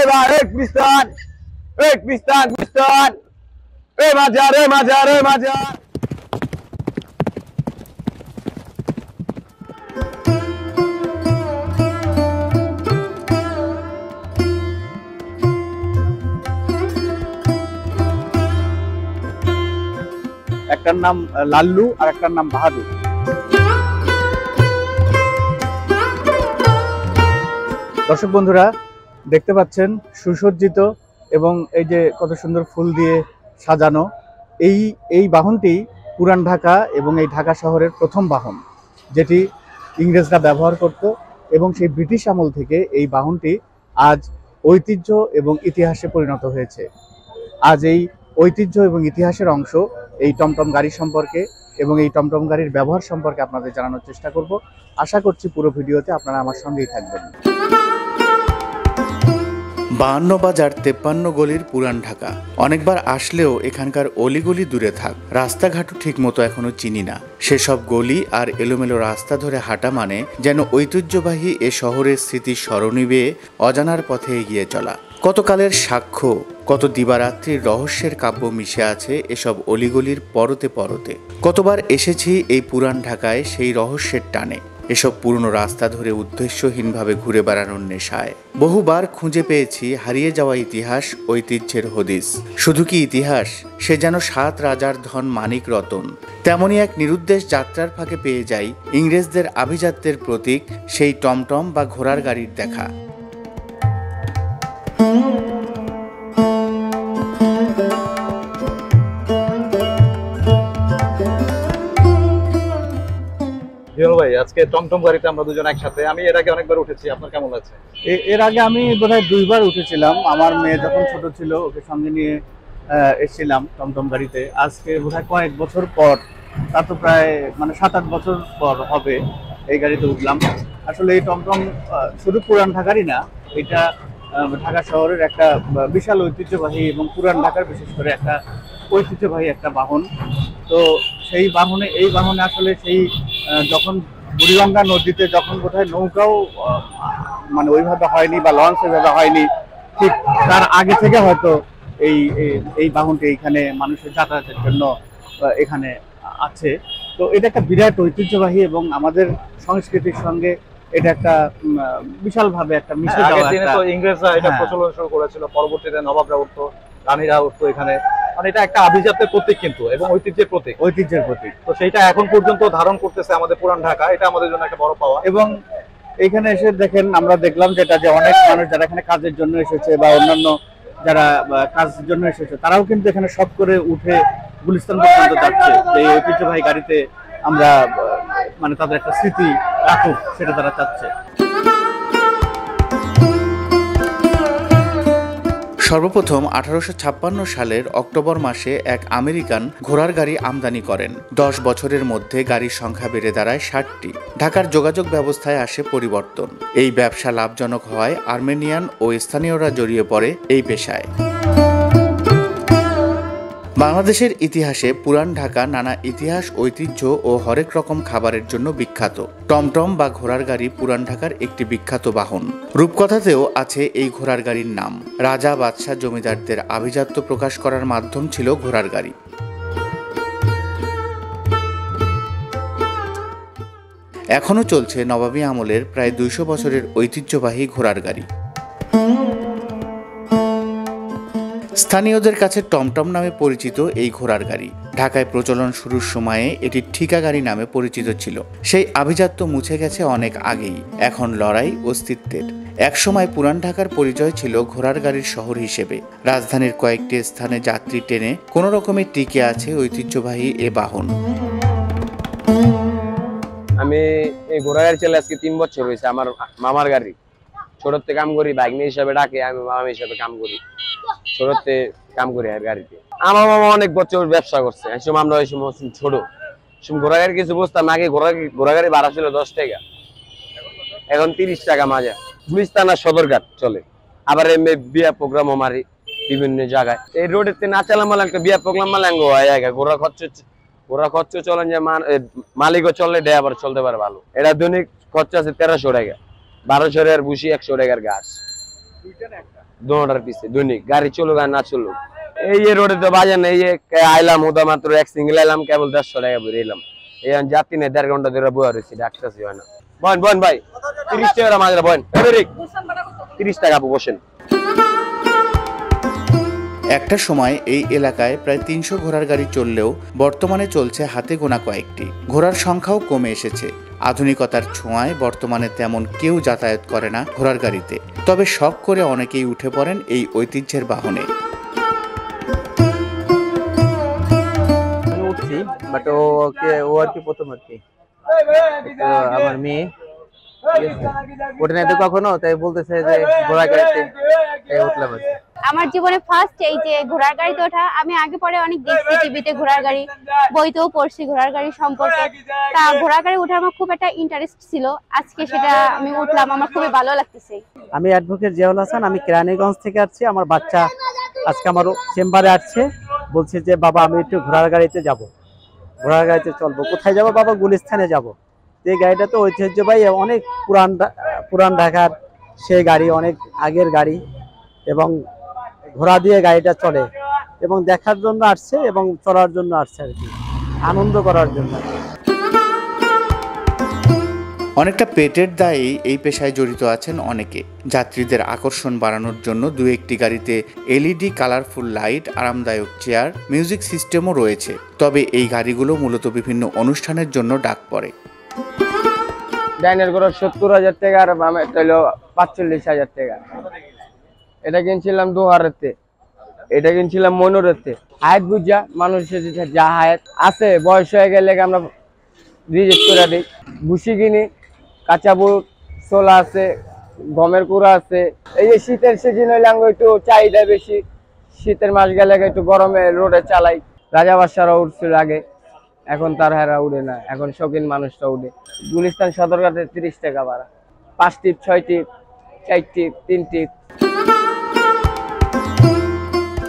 ভাই পিস্তান মাজার একটার নাম লাল্লু আর একটার নাম বাহাদুর। দর্শক বন্ধুরা দেখতে পাচ্ছেন সুসজ্জিত এবং এই যে কত সুন্দর ফুল দিয়ে সাজানো এই বাহনটি পুরান ঢাকা এবং এই ঢাকা শহরের প্রথম বাহন, যেটি ইংরেজরা ব্যবহার করত এবং সেই ব্রিটিশ আমল থেকে এই বাহনটি আজ ঐতিহ্য এবং ইতিহাসে পরিণত হয়েছে। আজ এই ঐতিহ্য এবং ইতিহাসের অংশ এই টমটম গাড়ি সম্পর্কে এবং এই টমটম গাড়ির ব্যবহার সম্পর্কে আপনাদের জানানোর চেষ্টা করব। আশা করছি পুরো ভিডিওতে আপনারা আমার সঙ্গেই থাকবেন। 52 বাজার 53 গলির পুরান ঢাকা। অনেকবার আসলেও এখানকার অলিগলি দূরে থাক, রাস্তাঘাটও ঠিক মতো এখনো চিনি না। সেসব গলি আর এলোমেলো রাস্তা ধরে হাঁটা মানে যেন ঐতিহ্যবাহী এ শহরের স্মৃতির স্মরণী বেয়ে অজানার পথে এগিয়ে চলা। কতকালের সাক্ষ্য, কত দিবারাত্রির রহস্যের কাব্য মিশে আছে এসব অলিগলির পরতে পরতে। কতবার এসেছি এই পুরান ঢাকায় সেই রহস্যের টানে, এসব পুরনো রাস্তা ধরে উদ্দেশ্যহীনভাবে ঘুরে বেড়ানোর নেশায়। বহুবার খুঁজে পেয়েছি হারিয়ে যাওয়া ইতিহাস, ঐতিহ্যের হদিস। শুধু কি ইতিহাস, সে যেন 7 রাজার ধন মানিক রতন। তেমনই এক নিরুদ্দেশ যাত্রার ফাঁকে পেয়ে যাই ইংরেজদের আভিজাত্যের প্রতীক সেই টমটম বা ঘোড়ার গাড়ির দেখা। ভাই আজকে টমটম গাড়িতে আমরা দুজন একসাথে, আমি এর আগে অনেকবার উঠেছি, আপনার কেমন লাগছে? এর আগে আমি বোধহয় 2 বার উঠেছিলাম। আমার মেয়ে যখন ছোট ছিল ওকে সঙ্গে নিয়ে এসেছিলাম টমটম গাড়িতে। আজকে বোধহয় কয়েক বছর পর, তা তো প্রায় 7-8 বছর পর হবে এই গাড়িতে উঠলাম। আসলে এই টমটম শুধু পুরান ঢাকারই না, এটা ঢাকা শহরের একটা বিশাল ঐতিহ্যবাহী এবং পুরান ঢাকার বিশেষ করে একটা ঐতিহ্যবাহী একটা বাহন। তো এই বাহনে আসলে সেই যখন বুড়িগঙ্গা নদীতে যখন বোধহয় নৌকাও ওইভাবে হয়নি বা লঞ্চ ওইভাবে হয়নি, ঠিক তার আগে থেকে হয়তো এই বাহনটি এইখানে মানুষের যাতায়াতের জন্য এখানে আছে। তো এটা একটা বিরাট ঐতিহ্যবাহী এবং আমাদের সংস্কৃতির সঙ্গে এটা একটা বিশালভাবে একটা মিশে যাওয়া। আগের দিনে তো ইংরেজরা এটা প্রচলন শুরু করেছিল, পরবর্তীতে নবাবরা উঠতো, রানীরা উঠতো এখানে। এটা একটা আভিজাত্যের প্রতীক কিন্তু এবং ঐতিহ্যের প্রতীক। তো সেইটা এখন পর্যন্ত ধারণ করতেছে আমাদের পুরান ঢাকা। এটা আমাদের জন্য একটা বড় পাওয়া। এবং এখানে এসে দেখেন, আমরা দেখলাম যেটা যে অনেক মানুষ যারা এখানে কাজের জন্য এসেছে বা অন্যান্য যারা কাজের জন্য এসেছে, তারাও কিন্তু এখানে সব করে উঠে গুলিস্তান পর্যন্ত যাচ্ছে। এই ঐতিহ্যবাহী গাড়িতে আমরা তাদের একটা স্মৃতি রাখুক, সেটা তারা চাচ্ছে। সর্বপ্রথম 1856 সালের অক্টোবর মাসে এক আমেরিকান ঘোড়ার গাড়ি আমদানি করেন। 10 বছরের মধ্যে গাড়ির সংখ্যা বেড়ে দাঁড়ায় 60টি। ঢাকার যোগাযোগ ব্যবস্থায় আসে পরিবর্তন। এই ব্যবসা লাভজনক হওয়ায় আর্মেনিয়ান ও স্থানীয়রা জড়িয়ে পড়ে এই পেশায়। বাংলাদেশের ইতিহাসে পুরান ঢাকা নানা ইতিহাস, ঐতিহ্য ও হরেক রকম খাবারের জন্য বিখ্যাত। টমটম বা ঘোড়ার গাড়ি পুরান ঢাকার একটি বিখ্যাত বাহন। রূপকথাতেও আছে এই ঘোড়ার গাড়ির নাম। রাজা, বাদশাহ, জমিদারদের আভিজাত্য প্রকাশ করার মাধ্যম ছিল ঘোড়ার গাড়ি। এখনও চলছে নবাবী আমলের প্রায় 200 বছরের ঐতিহ্যবাহী ঘোড়ার গাড়ি। স্থানীয়দের কাছে টমটম নামে পরিচিত এই ঘোড়ার গাড়ি ঢাকায় প্রচলন শুরুর সময়ে এটি ঠিকা গাড়ি নামে পরিচিত ছিল। সেই আভিজাত্য মুছে গেছে অনেক আগেই। এখন লড়াই অস্তিত্বের। একসময় পুরান ঢাকার পরিচয় ছিল ঘোড়ার গাড়ির শহর হিসেবে। রাজধানীর কয়েকটি স্থানে যাত্রী টেনে কোনো রকমে টিকে আছে ঐতিহ্যবাহী এ বাহন। আমি এই ঘোড়া গাড়ি চালাই আজকে 3 বছর হয়েছে। আমার মামার গাড়ি, ছোটতে কাম করি, ভাগ্নে হিসাবে ডাকে, আমি মামা হিসাবে কাম করি, ছোটতে কাম করি আর গাড়িতে। আমার মামা অনেক বছর ব্যবসা করছে। আমরা ওই সময় ছোট ঘোড়া গাড়ি কিছু বুঝতাম না। আগে ঘোড়া গাড়ি ভাড়া ছিল 10 টাকা, এখন 30 টাকা মাজা। গুলিস্তান আর সদরঘাট চলে। আবার এমনি বিয়া প্রোগ্রামও মারি বিভিন্ন জায়গায়। এই রোডেতে না চালাম একটা বিয়া প্রোগ্রাম মালাঙ্গ হয় জায়গা। ঘোড়া খরচ চলেন যে মালিকও চললে ড্রাইভার চলতে পারে ভালো। এটা দৈনিক খরচ আছে 1300 টাকা, 1200 টাকার ভুসি, 100 টাকার ঘাস। दोनों पीछे दৈনিক গাড়ি চলুক আর না চলুক। এই যে রোডে তো বাজার নেই, আইলাম ওটা মাত্র এক সিঙ্গেল আইলাম কেবল 150 টাকা ভরে এলাম। এই যাত্রী নেই 1.5 ঘন্টা ধরে বসে রয়েছি, ডাকতেছি হয় না। বন বন ভাই 30 টাকা মাঝরা বন 30 টাকা বসেন। একটা সময় এই এলাকায় প্রায় 300 ঘোড়ার গাড়ি চললেও বর্তমানে চলছে হাতে গোনা কয়েকটি। ঘোড়ার সংখ্যাও কমে এসেছে। আধুনিকতার ছোঁয়ায় বর্তমানে তেমন কেউ যাতায়াত করে না ঘোড়ার গাড়িতে, তবে শখ করে অনেকেই উঠে পড়েন এই ঐতিহ্যের বাহনে। উঠছি বাট ও আর কি প্রথম আর কি আমার মেয়ে ওঠে না তো কখনো, তাই বলতেছে যে ঘোড়া গাড়িতে উঠলাম আর কি। আমার জীবনে ফার্স্ট এই যে ঘোড়ার গাড়িতে ওঠা। আমি আগে পরে অনেক দেখছি টিভিতে ঘোড়ার গাড়ি, বইতেও পড়ছি ঘোড়ার গাড়ি সম্পর্কে। তা ঘোড়ার গাড়ি ওঠার আমার খুব একটা ইন্টারেস্ট ছিল, আজকে সেটা আমি উঠলাম, আমার খুবই ভালো লাগতেছে। আমি অ্যাডভোকেট জিয়াউল হাসান, আমি কেরানীগঞ্জ থেকে আসছি। আমার বাচ্চা আজকে আমার চেম্বারে আসছে, বলছে যে বাবা আমি একটু ঘোড়ার গাড়িতে যাব, ঘোড়ার গাড়িতে চলবো। কোথায় যাব বাবা? গুলিস্তানে যাব। এই গাড়িটা তো ঐতিহ্যবাহী, অনেক পুরান ঢাকার সেই গাড়ি, অনেক আগের গাড়ি এবং ঘোড়া দিয়ে গাড়িটা চলে এবং দেখার জন্য আসছে এবং চলার জন্য আসছে আর কি, আনন্দ করার জন্য। অনেকটা পেটের দায়েই এই পেশায় জড়িত আছেন অনেকে। যাত্রীদের আকর্ষণ বাড়ানোর জন্য দু একটি গাড়িতে এলইডি কালারফুল লাইট, আরামদায়ক চেয়ার, মিউজিক সিস্টেমও রয়েছে। তবে এই গাড়িগুলো মূলত বিভিন্ন অনুষ্ঠানের জন্য ডাক পড়ে। ডাইনার করে 70,000 টাকা আর বামেরটা হলো 45,000 টাকা। এটা কিনছিলাম দোহারেতে, এটা কিনছিলাম মনোরেতে। হায়াত বুঝা মানুষের যা হায়াত আছে বয়স হয়ে গেলে আমরা রিজেক্ট করে দিই। ভুসি কিনি, কাঁচা বুট, ছোলা আছে, গমের কুড়া আছে। এই যে শীতের সিজন হইলে আমরা একটু চাহিদা বেশি, শীতের মাস গেলে একটু গরমে রোডে চালাই। রাজা বাদশারা উঠছিল আগে, এখন তার হেরা উড়ে না, এখন শৌখিন মানুষটা উঠে। গুলিস্তান সদরঘাটে 30 টাকা ভাড়া, 5 টিপ, 6 টিপ, 4 টিপ, 3 টিপ।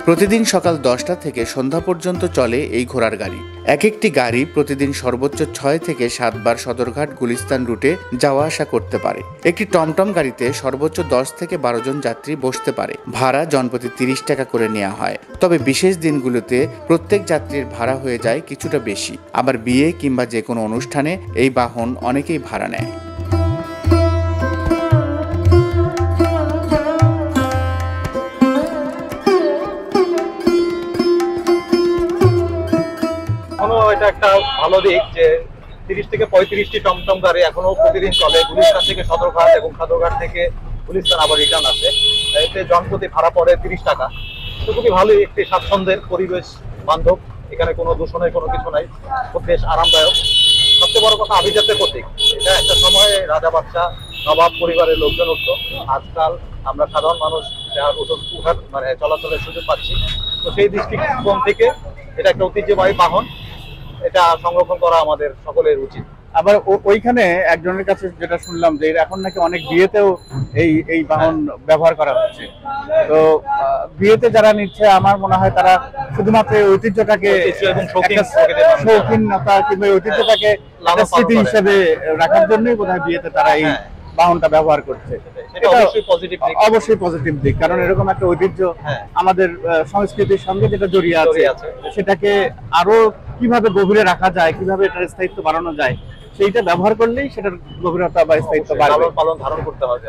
প্রতিদিন সকাল 10টা থেকে সন্ধ্যা পর্যন্ত চলে এই ঘোড়ার গাড়ি। এক একটি গাড়ি প্রতিদিন সর্বোচ্চ 6 থেকে 7 বার সদরঘাট গুলিস্তান রুটে যাওয়া আসা করতে পারে। একটি টমটম গাড়িতে সর্বোচ্চ 10 থেকে 12 জন যাত্রী বসতে পারে। ভাড়া জনপ্রতি 30 টাকা করে নেওয়া হয়। তবে বিশেষ দিনগুলোতে প্রত্যেক যাত্রীর ভাড়া হয়ে যায় কিছুটা বেশি। আবার বিয়ে কিংবা যে কোনো অনুষ্ঠানে এই বাহন অনেকেই ভাড়া নেয়। এটা একটা ভালো দিক যে 30 থেকে 35টি টমটম গাড়ি এখনো প্রতিদিন চলে গুলিস্তান থেকে সদরঘাট এবং সদরঘাট থেকে গুলিস্তান আবার রিটার্ন আছে। এতে জনপ্রতি ভাড়া পড়ে 30 টাকা। তো খুবই ভালোই, একটি স্বাচ্ছন্দ্যের পরিবেশ বান্ধব, এখানে কোনো দূষণের কোনো কিছু নাই, খুব বেশ আরামদায়ক। সবচেয়ে বড় কথা আভিজাত্যের প্রতীক। এটা একটা সময়ে রাজা বাদশা নবাব পরিবারের লোকজন উঠতো, আজকাল আমরা সাধারণ মানুষ উঠার মানে চলাচলের সুযোগ পাচ্ছি। তো সেই দৃষ্টিকোণ থেকে এটা একটা ঐতিহ্যবাহী বাহন, এটা সংরক্ষণ করা আমাদের সকলের উচিত। আবার ওইখানে একজনের কাছে যেটা শুনলাম যে এখন নাকি অনেক বিয়েতেও এই বাহন ব্যবহার করা হচ্ছে। তো বিয়েতে যারা নিচ্ছে আমার মনে হয় তারা শুধুমাত্র ঐতিহ্যটাকে শৌখিনতা কিংবা ঐতিহ্যটাকে স্মৃতি হিসেবে রাখার জন্যই বোধহয় বিয়েতে তারা এই বাহনটা ব্যবহার করছে। অবশ্যই পজিটিভ দিক, কারণ এরকম একটা ঐতিহ্য আমাদের সংস্কৃতির সঙ্গে যেটা জড়িয়ে আছে, সেটাকে আরো কিভাবে গভীরে রাখা যায়, কিভাবে এটার স্থায়িত্ব বাড়ানো যায়, সেইটা ব্যবহার করলেই সেটার গভীরতা বা স্থায়িত্ব বাড়বে, পালন ধারণ করতে হবে।